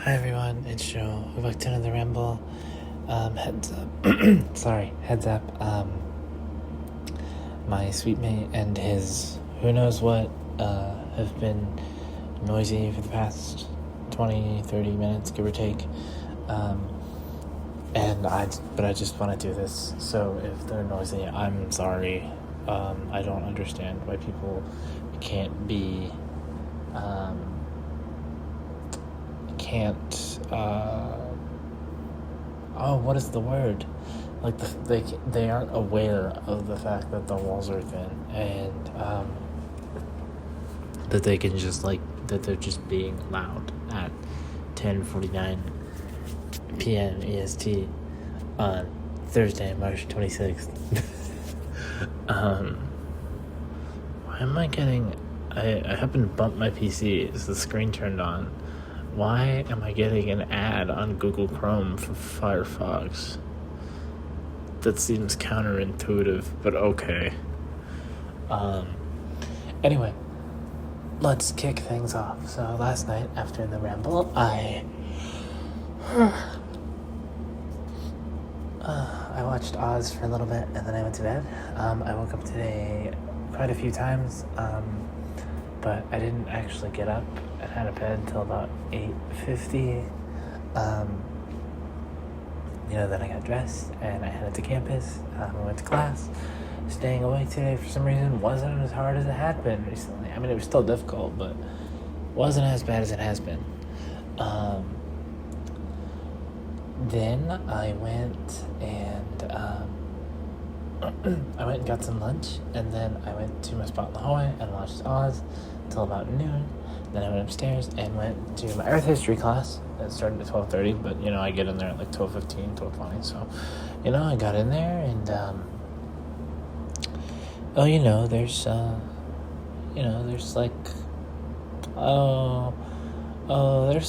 Hi everyone, it's Joe. We're back to another ramble. Heads up. Heads up. My sweet mate and his who knows what have been noisy for the past 20, 30 minutes, give or take. But I just want to do this. So if they're noisy, I'm sorry. I don't understand why people can't be, what is the word? Like they aren't aware of the fact that the walls are thin and that they can just that they're just being loud at 10:49 p.m. EST on Thursday, March 26th. Why am I getting? I happened to bump my PC as the screen turned on. Why am I getting an ad on Google Chrome for Firefox? That seems counterintuitive, but okay. Anyway, let's kick things off. So last night after the ramble, I watched Oz for a little bit and then I went to bed. I woke up today quite a few times, but I didn't actually get up and had a bed until about 8:50. Then I got dressed and I headed to campus. I went to class. Staying awake today for some reason wasn't as hard as it had been recently. I mean, it was still difficult, but wasn't as bad as it has been. Then I went and got some lunch, and then I went to my spot in the hallway and watched Oz until about noon. Then I went upstairs and went to my Earth History class. It started at 12:30, but I get in there at like 12:15, 12:20. So, I got in there and there's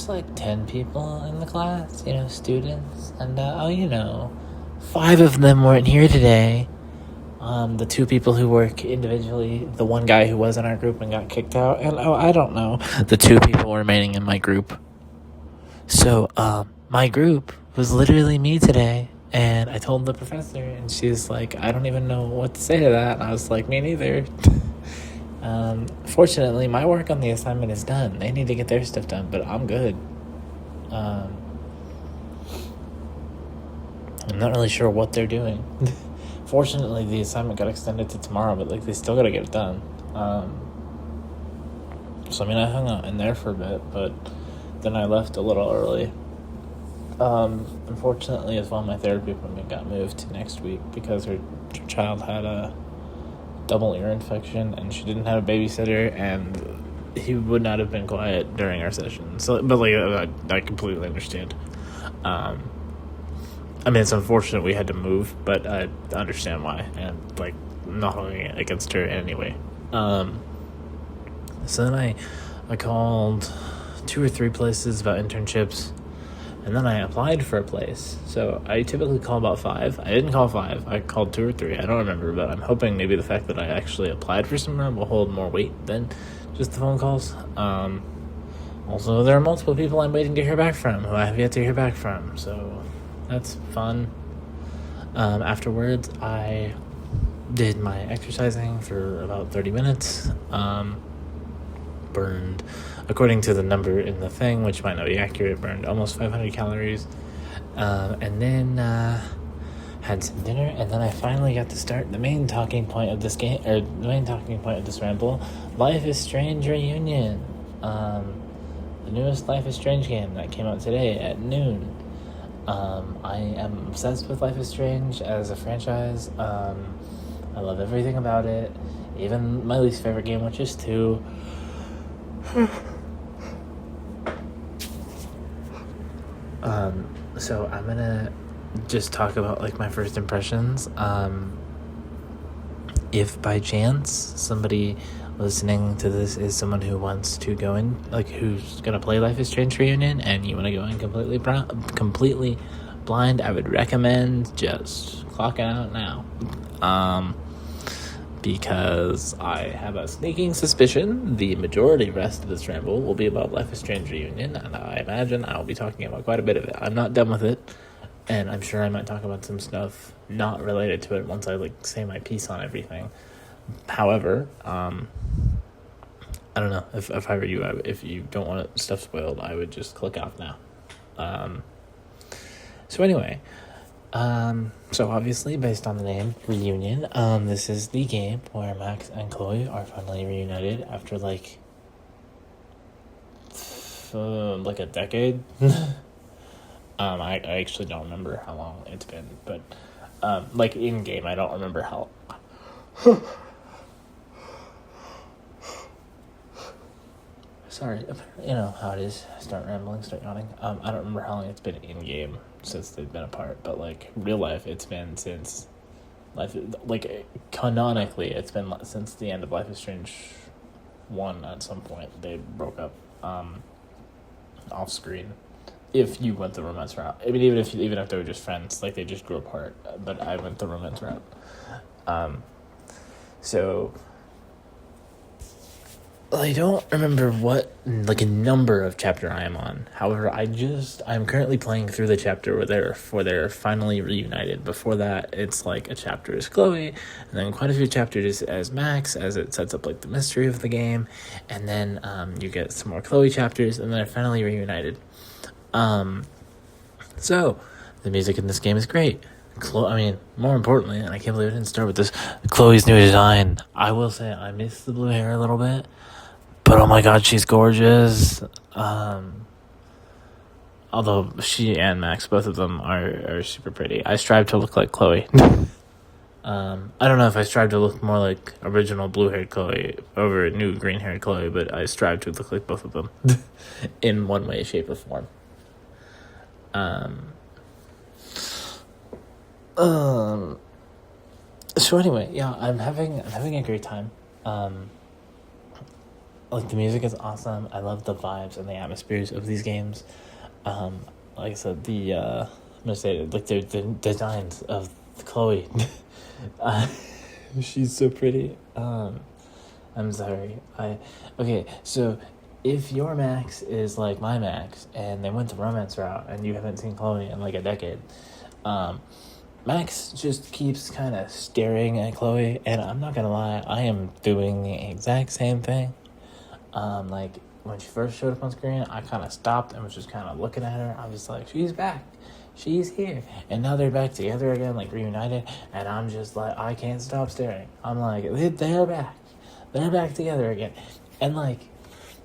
like 10 people in the class, students, and 5 of them weren't here today. The 2 people who work individually, the one guy who was in our group and got kicked out, and I don't know, the 2 people remaining in my group. So, my group was literally me today, and I told the professor, and she's like, I don't even know what to say to that, and I was like, me neither. Fortunately, my work on the assignment is done. They need to get their stuff done, but I'm good. I'm not really sure what they're doing. Fortunately, the assignment got extended to tomorrow, but they still gotta get it done. So I hung out in there for a bit, but then I left a little early. Unfortunately, as well, my therapy appointment got moved to next week because her child had a double ear infection and she didn't have a babysitter, and he would not have been quiet during our session. So, but I completely understand. It's unfortunate we had to move, but I understand why, and not holding it against her anyway. So then I called 2 or 3 places about internships, and then I applied for a place. So I typically call about 5. I didn't call 5. I called 2 or 3. I don't remember, but I'm hoping maybe the fact that I actually applied for somewhere will hold more weight than just the phone calls. Also, there are multiple people I'm waiting to hear back from who I have yet to hear back from, so that's fun. Afterwards, I did my exercising for about 30 minutes. Burned, according to the number in the thing, which might not be accurate, burned almost 500 calories. And then had some dinner, and then I finally got to start the main talking point of this game, or the main talking point of this ramble, Life is Strange Reunion. The newest Life is Strange game that came out today at noon. I am obsessed with Life is Strange as a franchise. I love everything about it, even my least favorite game, which is 2. So I'm gonna just talk about my first impressions. If by chance somebody listening to this is someone who wants to go in, who's gonna play Life is Strange Reunion, and you want to go in completely blind, I would recommend just clocking out now. because I have a sneaking suspicion the majority rest of this ramble will be about Life is Strange Reunion, and I imagine I'll be talking about quite a bit of it. I'm not done with it, and I'm sure I might talk about some stuff not related to it once I say my piece on everything. However, I don't know, if I were you, if you don't want stuff spoiled, I would just click off now. So anyway, so obviously based on the name Reunion, this is the game where Max and Chloe are finally reunited after like a decade. I actually don't remember how long it's been, but like in game I don't remember how. Sorry, you know how it is. Start rambling, start yawning. I don't remember how long it's been in game since they've been apart, but like real life, it's been since canonically, it's been since the end of Life is Strange 1. At some point, they broke up off screen. If you went the romance route, I mean, even if they were just friends, like they just grew apart. But I went the romance route. So I don't remember what a number of chapter I am on. However, I'm currently playing through the chapter where they're finally reunited. Before that, it's like a chapter as Chloe, and then quite a few chapters as Max, as it sets up like the mystery of the game, and then you get some more Chloe chapters, and then they're finally reunited. So the music in this game is great. More importantly, and I can't believe I didn't start with this, Chloe's new design. I will say I miss the blue hair a little bit, but oh my god, she's gorgeous. Although she and Max, both of them are super pretty. I strive to look like Chloe. I don't know if I strive to look more like original blue-haired Chloe over new green-haired Chloe, but I strive to look like both of them in one way, shape, or form. So anyway, yeah, I'm having a great time. Like the music is awesome. I love the vibes and the atmospheres of these games. Like I said, I'm gonna say it, like the designs of Chloe. She's so pretty. I'm sorry. Okay, so if your Max is like my Max and they went the romance route and you haven't seen Chloe in like a decade, Max just keeps kind of staring at Chloe, and I'm not gonna lie, I am doing the exact same thing. Like when she first showed up on screen, I kind of stopped and was just kind of looking at her. I was like, she's back, she's here, and now they're back together again, like reunited, and I'm just like, I can't stop staring. I'm like, they're back together again, and like,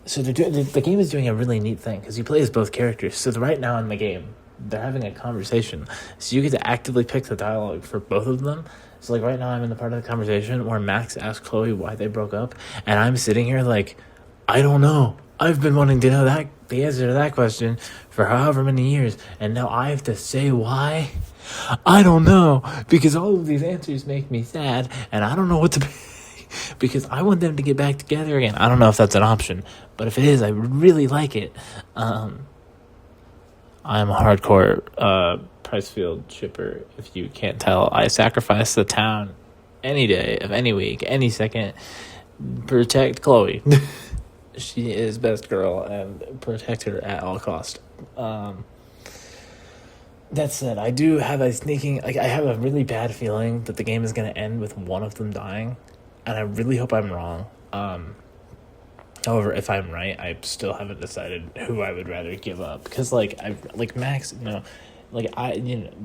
so the game is doing a really neat thing because you play as both characters. So right now in the game, they're having a conversation, so you get to actively pick the dialogue for both of them. So like right now I'm in the part of the conversation where Max asks Chloe why they broke up, and I'm sitting here like, I don't know. I've been wanting to know the answer to that question for however many years, and now I have to say why? I don't know, because all of these answers make me sad, and I don't know what to pick, because I want them to get back together again. I don't know if that's an option, but if it is, I would really like it. I'm a hardcore Pricefield shipper, if you can't tell. I sacrifice the town any day of any week, any second. Protect Chloe. She is best girl, and protect her at all cost. That said, I do have a sneaking, I have a really bad feeling that the game is going to end with one of them dying, and I really hope I'm wrong. However, if I'm right, I still haven't decided who I would rather give up, because Max,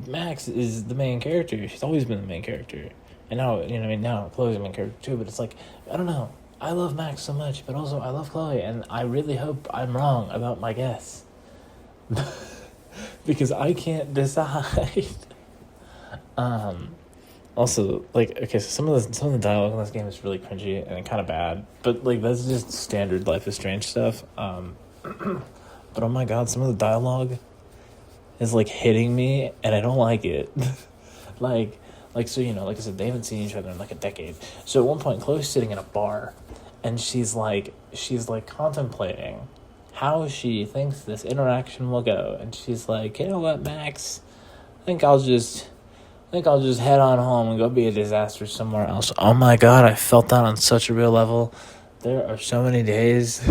Max is the main character. She's always been the main character, and now now Chloe's the main character too. But it's like, I don't know. I love Max so much, but also I love Chloe, and I really hope I'm wrong about my guess. Because I can't decide. Also, so some of the dialogue in this game is really cringy and kind of bad, but that's just standard Life is Strange stuff. But oh my god, some of the dialogue is hitting me, and I don't like it. So like I said, they haven't seen each other in a decade. So at one point, Chloe's sitting in a bar, and she's contemplating how she thinks this interaction will go, and she's like, you know what, Max, I think I'll just think I'll just head on home and go be a disaster somewhere else. Oh my god, I felt that on such a real level. There are so many days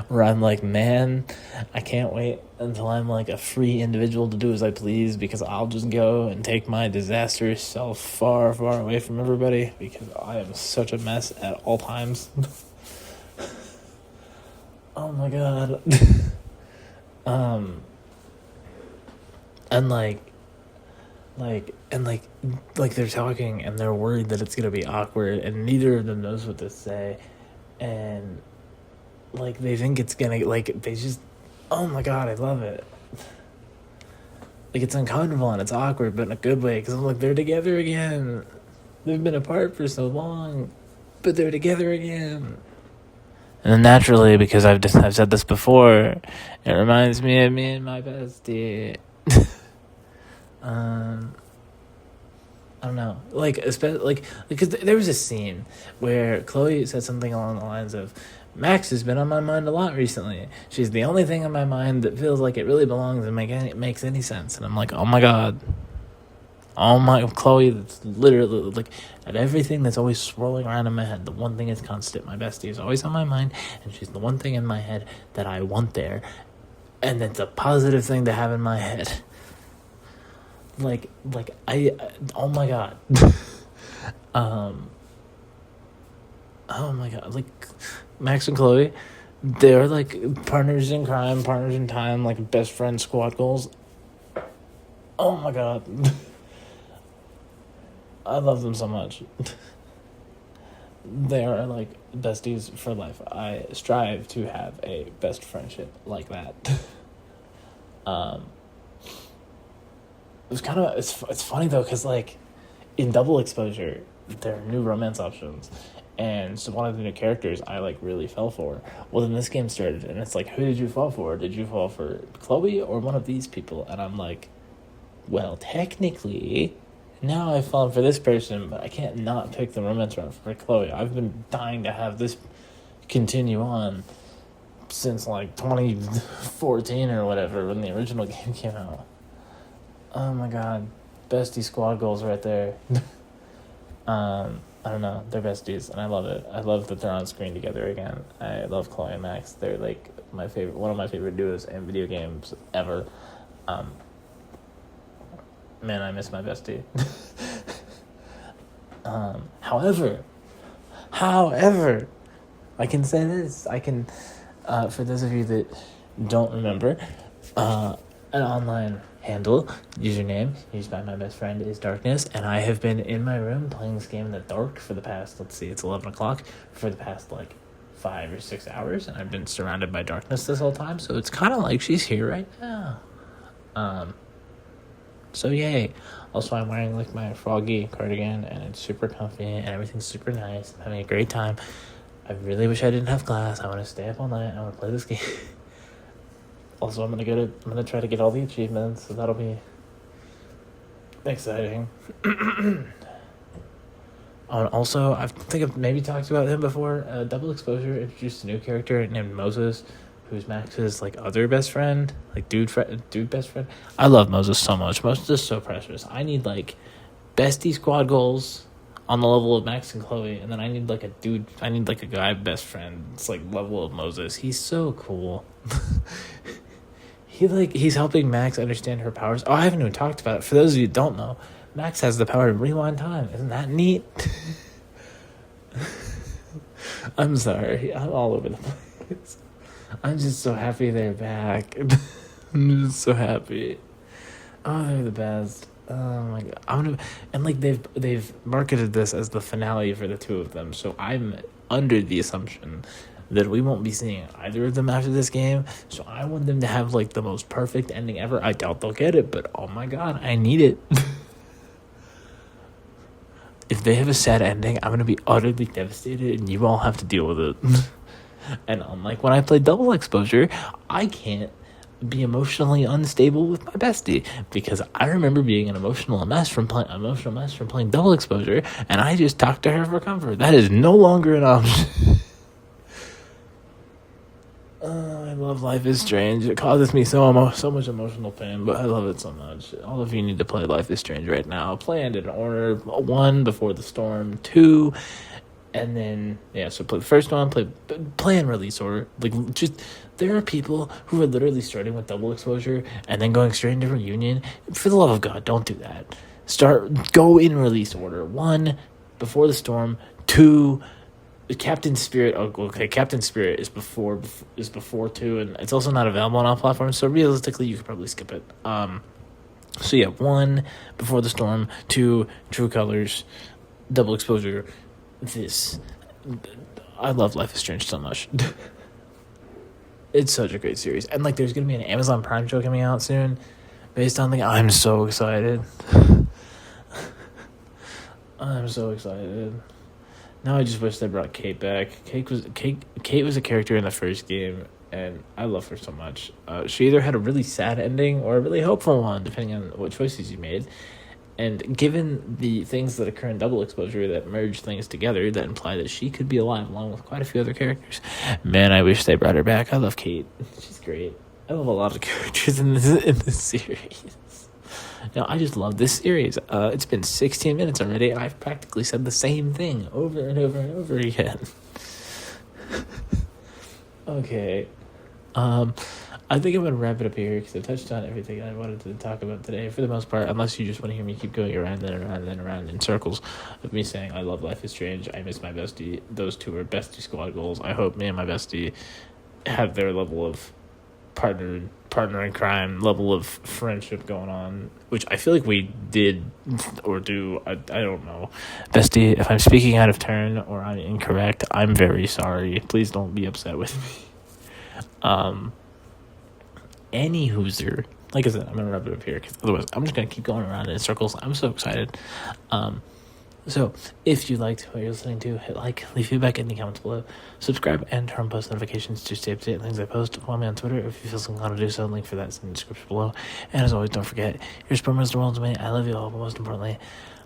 where I'm like, man, I can't wait until I'm like a free individual to do as I please, because I'll just go and take my disastrous self far, far away from everybody, because I am such a mess at all times. Oh my god. And like they're talking and they're worried that it's gonna be awkward, and neither of them knows what to say, and like they think it's gonna, like, they just, oh my god, I love it. Like, it's uncomfortable and it's awkward, but in a good way, because I'm like, they're together again. They've been apart for so long, but they're together again. And then naturally, because I've said this before, it reminds me of me and my bestie. I don't know, like, especially because there was a scene where Chloe said something along the lines of, Max has been on my mind a lot recently. She's the only thing on my mind that feels like it really belongs and makes any sense. And I'm like, oh my god. Oh my, Chloe, that's literally, like, at everything that's always swirling around in my head, the one thing is constant. My bestie is always on my mind, and she's the one thing in my head that I want there. And it's a positive thing to have in my head. Oh my god. Oh my god, like, Max and Chloe, they're like partners in crime, partners in time, like best friend squad goals. Oh my god. I love them so much. They are like besties for life. I strive to have a best friendship like that. It's funny though, because like in Double Exposure there are new romance options, and so one of the new characters I like really fell for. Well, then this game started, and it's like, who did you fall for? Did you fall for Chloe or one of these people? And I'm like, well, technically now I've fallen for this person, but I can't not pick the romance route for Chloe. I've been dying to have this continue on since like 2014 or whatever, when the original game came out. Oh my god, bestie squad goals right there. I don't know, they're besties, and I love it. I love that they're on screen together again. I love Chloe and Max. They're like one of my favorite duos in video games ever. Man, I miss my bestie. However, I can say this. I can, for those of you that don't remember, an online handle, username, used by my best friend, is Darkness, and I have been in my room playing this game in the dark for the past, it's 11 o'clock, for the past, 5 or 6 hours, and I've been surrounded by darkness this whole time, so it's kind of like she's here right now. So yay. Also, I'm wearing, my Froggy cardigan, and it's super comfy, and everything's super nice. I'm having a great time. I really wish I didn't have class. I want to stay up all night. I want to play this game. Also, I'm gonna try to get all the achievements, so that'll be exciting. And also, I think I've maybe talked about him before. Double Exposure introduced a new character named Moses, who's Max's other best friend, dude best friend. I love Moses so much. Moses is so precious. I need bestie squad goals on the level of Max and Chloe, and then I need a guy best friend. It's level of Moses. He's so cool. He's helping Max understand her powers. Oh, I haven't even talked about it. For those of you who don't know, Max has the power to rewind time. Isn't that neat? I'm sorry. I'm all over the place. I'm just so happy they're back. I'm just so happy. Oh, they're the best. Oh my god. They've marketed this as the finale for the two of them, so I'm under the assumption that we won't be seeing either of them after this game, so I want them to have the most perfect ending ever. I doubt they'll get it, but oh my god, I need it. If they have a sad ending, I'm gonna be utterly devastated, and you all have to deal with it. And unlike when I play Double Exposure, I can't be emotionally unstable with my bestie, because I remember being an emotional mess from playing Double Exposure, and I just talked to her for comfort. That is no longer an option. I love Life is Strange. It causes me so much emotional pain, but I love it so much. All of you need to play Life is Strange right now. Play it in order: 1, Before the Storm; 2, and then so play the first one. Play in release order. Like, just there are people who are literally starting with Double Exposure and then going straight into Reunion. For the love of God, don't do that. Go in release order: 1, Before the Storm; 2, Captain Spirit. Oh, okay, Captain Spirit is before 2, and it's also not available on all platforms. So realistically, you could probably skip it. 1, Before the Storm; 2, True Colors; Double Exposure. I love Life is Strange so much. It's such a great series, and like, there's gonna be an Amazon Prime show coming out soon, based on the. I'm so excited. I'm so excited. Now I just wish they brought Kate back. Kate was a character in the first game, and I love her so much. She either had a really sad ending or a really hopeful one, depending on what choices you made. And given the things that occur in Double Exposure that merge things together, that imply that she could be alive along with quite a few other characters. Man, I wish they brought her back. I love Kate. She's great. I love a lot of characters in this series. No, I just love this series. It's been 16 minutes already, and I've practically said the same thing over and over and over again. Okay. I think I'm going to wrap it up here because I touched on everything I wanted to talk about today for the most part, unless you just want to hear me keep going around and around and around in circles of me saying I love Life is Strange, I miss my bestie. Those two are bestie squad goals. I hope me and my bestie have their level of partner in crime, level of friendship going on, which I feel like we did or do. I don't know. Bestie, if I'm speaking out of turn or I'm incorrect, I'm very sorry. Please don't be upset with me. Any hooser, like I said, I'm gonna wrap it up here because otherwise I'm just gonna keep going around in circles. I'm so excited. So if you liked what you're listening to, hit like, leave feedback in the comments below, subscribe, and turn on post notifications to stay up to date on things I post. Follow me on Twitter if you feel so inclined to do so. Link for that is in the description below. And as always, don't forget, your support means the world to me. I love you all, but most importantly,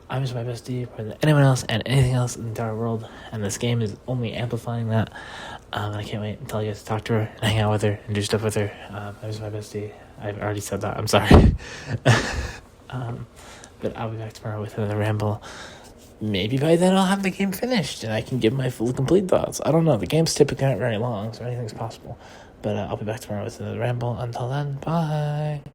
I miss my bestie more than anyone else and anything else in the entire world, and this game is only amplifying that. And I can't wait until I get to talk to her and hang out with her and do stuff with her. I miss my bestie. I've already said that. I'm sorry. But I'll be back tomorrow with another ramble. Maybe by then I'll have the game finished and I can give my full complete thoughts. I don't know. The game's typically not very long, so anything's possible. But I'll be back tomorrow with another ramble. Until then, bye.